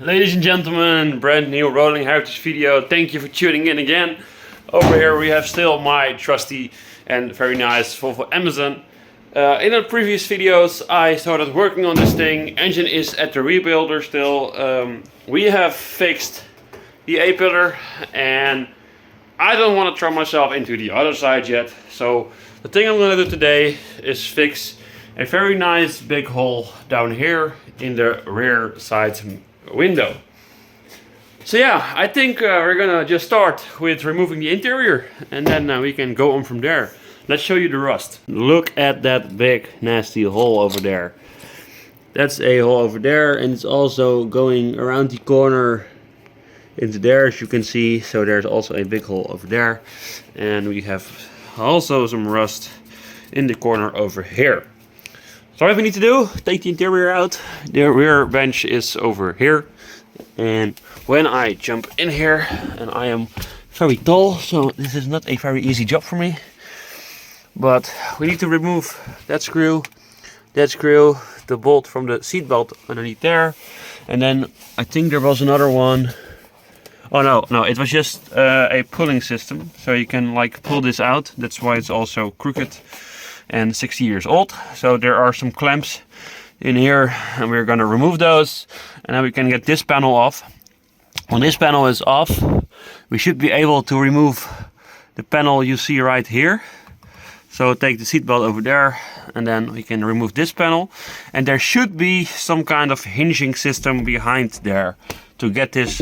Ladies and gentlemen, brand new rolling heritage video. Thank you for tuning in again. Over here we have still my trusty and very nice Volvo Amazon. In the previous videos I started working on this thing. Engine is at the rebuilder still. We have fixed the A-pillar and I don't want to throw myself into the other side yet. So the thing I'm going to do today is fix a very nice big hole down here in the rear side window. So yeah, I think we're gonna just start with removing the interior and then we can go on from there. Let's show you the rust. Look at that big nasty hole over there. That's a hole over there, and it's also going around the corner into there, as you can see. So there's also a big hole over there, and we have also some rust in the corner over here. So what we need to do, take the interior out. The rear bench is over here. And when I jump in here, and I am very tall, so this is not a very easy job for me. But we need to remove that screw, the bolt from the seat belt underneath there. And then I think there was another one. Oh no, it was just a pulling system. So you can like pull this out. That's why it's also crooked and 60 years old. So there are some clamps in here and we're going to remove those, and then we can get this panel off. When this panel is off, we should be able to remove the panel you see right here. So take the seatbelt over there and then we can remove this panel, and there should be some kind of hinging system behind there to get this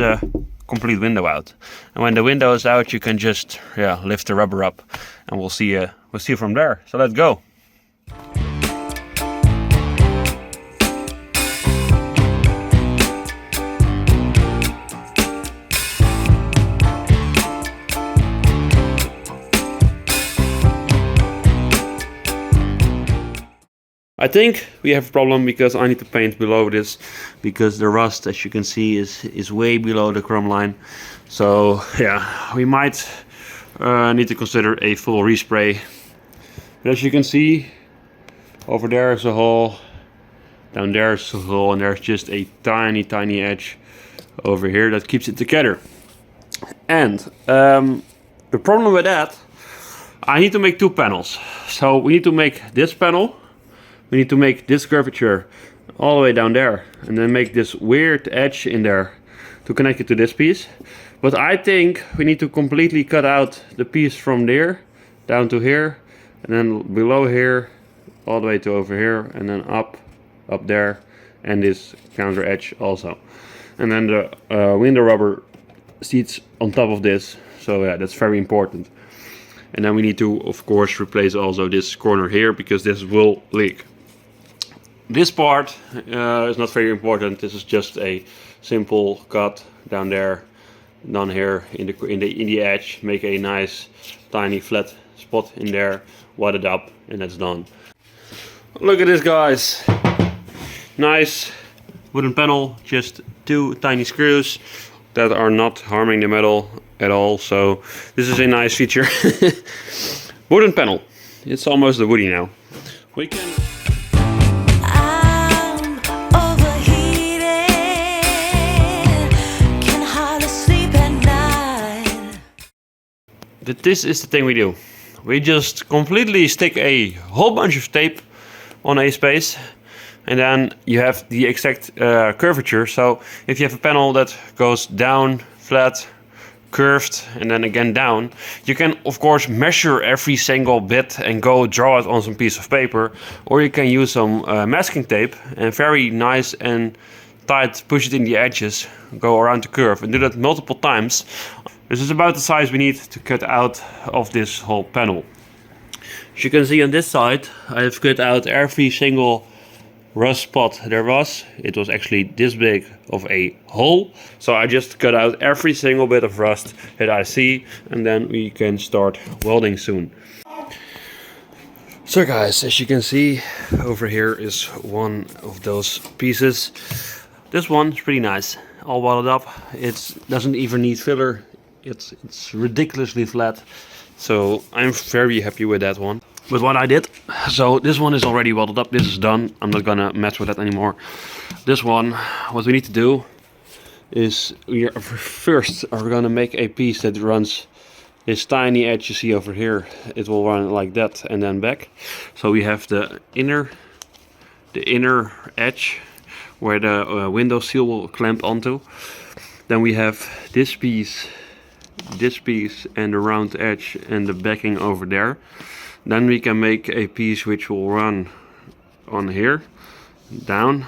complete window out. And when the window is out, you can just lift the rubber up, and we'll see from there. So let's go. I think we have a problem because I need to paint below this, because the rust, as you can see, is way below the chrome line. So yeah, we might need to consider a full respray. But as you can see, over there is a hole, down there is a hole, and there's just a tiny edge over here that keeps it together. And the problem with that, I need to make two panels. So we need to make this panel. We need to make this curvature all the way down there, and then make this weird edge in there to connect it to this piece. But I think we need to completely cut out the piece from there down to here, and then below here all the way to over here, and then up there, and this counter edge also. And then the window rubber seats on top of this. So yeah, that's very important. And then we need to, of course, replace also this corner here, because this will leak. This part is not very important. This is just a simple cut down there, down here in the edge. Make a nice tiny flat spot in there, wad it up, and that's done. Look at this, guys. Nice wooden panel, just two tiny screws that are not harming the metal at all. So this is a nice feature. Wooden panel. It's almost a woody now. We can. This is the thing we do. We just completely stick a whole bunch of tape on a space, and then you have the exact curvature. So if you have a panel that goes down, flat, curved, and then again down, you can of course measure every single bit and go draw it on some piece of paper, or you can use some masking tape and very nice and tight push it in the edges, go around the curve, and do that multiple times. This is about the size we need to cut out of this whole panel. As you can see on this side, I have cut out every single rust spot there was. It was actually this big of a hole. So I just cut out every single bit of rust that I see, and then we can start welding soon. So guys, as you can see, over here is one of those pieces. This one's pretty nice, all welded up. It doesn't even need filler. It's ridiculously flat, so I'm very happy with that one. With what I did, so this one is already welded up. This is done. I'm not gonna mess with that anymore. This one, what we need to do is we are first are gonna make a piece that runs this tiny edge you see over here. It will run like that and then back. So we have the inner edge where the window seal will clamp onto. Then we have this piece, and the round edge and the backing over there. Then we can make a piece which will run on here, down.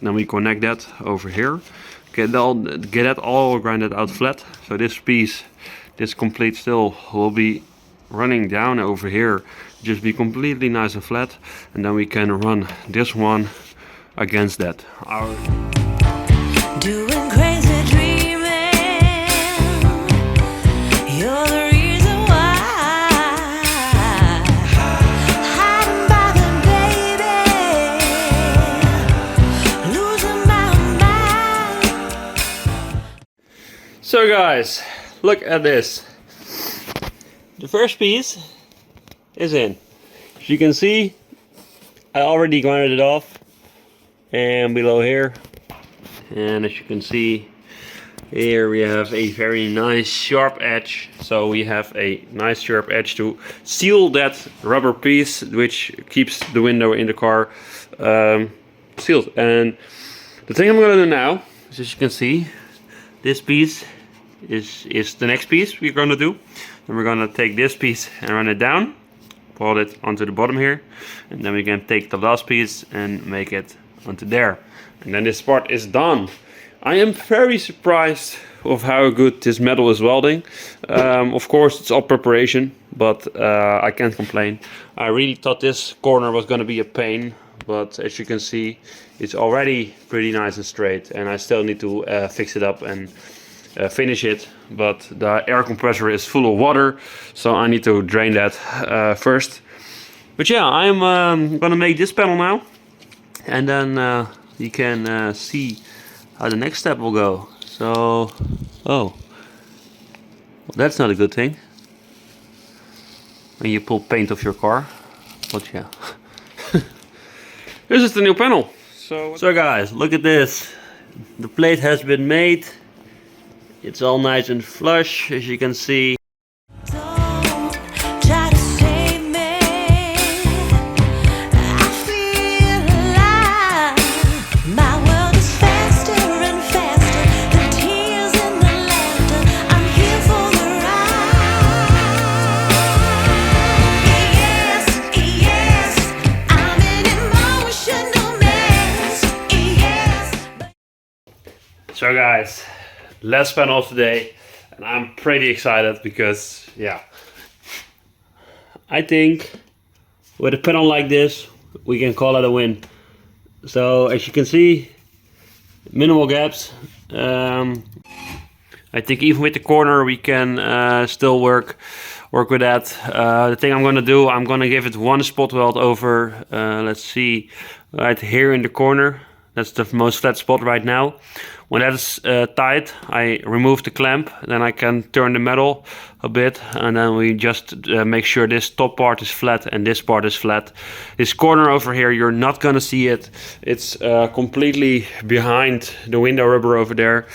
Then we connect that over here. Get that all grinded out flat. So this piece, this complete still will be running down over here. Just be completely nice and flat. And then we can run this one against that. Doing crazy dreaming, you're the reason why. Hiding by the baby, losing my mind. So guys, look at this. The first piece is in. As you can see, I already grinded it off, and below here. And as you can see, here we have a very nice sharp edge. So we have a nice sharp edge to seal that rubber piece, which keeps the window in the car sealed. And the thing I'm gonna do now is, as you can see, this piece is the next piece we're gonna do. And we're gonna take this piece and run it down, pull it onto the bottom here, and then we can take the last piece and make it onto there. And then this part is done. I am very surprised of how good this metal is welding. Of course it's all preparation, but I can't complain. I really thought this corner was going to be a pain, but as you can see, it's already pretty nice and straight, and I still need to fix it up and finish it. But the air compressor is full of water, so I need to drain that first. But yeah, I'm gonna make this panel now, and then you can see how the next step will go. So, well, that's not a good thing when you pull paint off your car. But yeah, this is the new panel. So guys, look at this. The plate has been made. It's all nice and flush, as you can see. Don't try to save me. I feel alive. My world is faster and faster. The tears and the laughter. I'm here for the ride. Yes, yes, I'm an emotional mess. Yes. So guys, last panel of the day, and I'm pretty excited because, yeah, I think with a panel like this we can call it a win. So as you can see, minimal gaps. I think even with the corner we can still work with that. The thing I'm gonna do, I'm gonna give it one spot weld over, let's see, right here in the corner. That's the most flat spot right now. When that is tight, I remove the clamp, then I can turn the metal a bit, and then we just make sure this top part is flat and this part is flat. This corner over here, you're not gonna see it. It's completely behind the window rubber over there.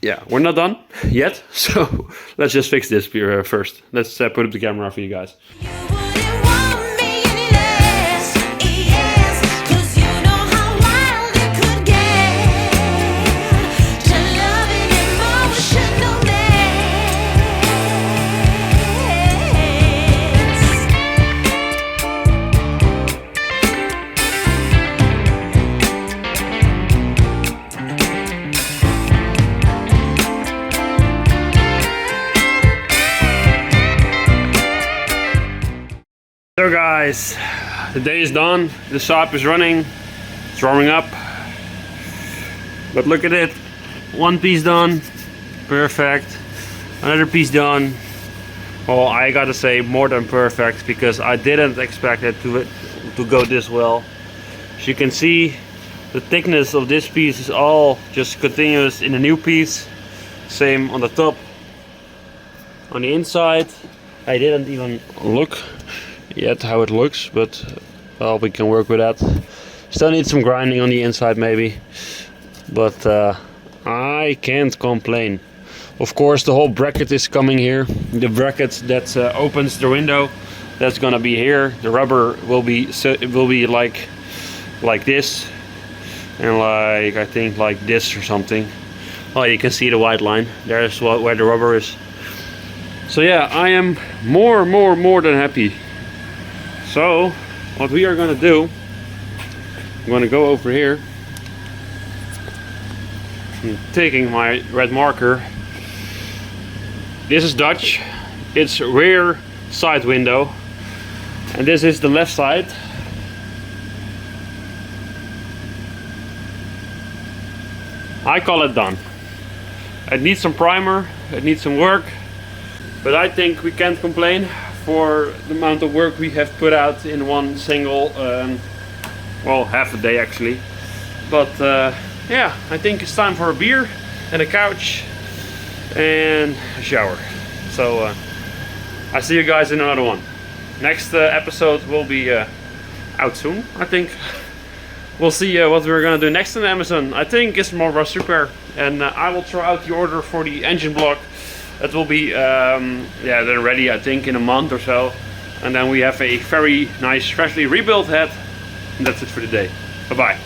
Yeah, we're not done yet, so let's just fix this first. Let's put up the camera for you guys. You wouldn't want me any less, yes, 'cause you know how wild it could get. To love an emotional So guys, the day is done, the shop is running, it's warming up, but look at it, one piece done, perfect, another piece done. Well, I gotta say more than perfect, because I didn't expect it to go this well. As you can see, the thickness of this piece is all just continuous in the new piece, same on the top. On the inside, I didn't even look yet how it looks, but well, we can work with that. Still need some grinding on the inside maybe, but I can't complain. Of course, the whole bracket is coming here. The bracket that opens the window, that's gonna be here. The rubber will be like this, and like I think like this or something. Oh, you can see the white line. There's where the rubber is. So yeah, I am more than happy. So what we are gonna do, I'm gonna go over here. I'm taking my red marker. This is Dutch. It's rear side window, and this is the left side. I call it done. It needs some primer, it needs some work, but I think we can't complain for the amount of work we have put out in one single, well, half a day actually. But yeah, I think it's time for a beer and a couch and a shower. So I see you guys in another one. Next episode will be out soon, I think. We'll see what we're gonna do next on Amazon. I think it's more rust repair, and I will throw out the order for the engine block. It will be yeah, they're ready I think in a month or so, and then we have a very nice freshly rebuilt head, and that's it for today. Bye bye.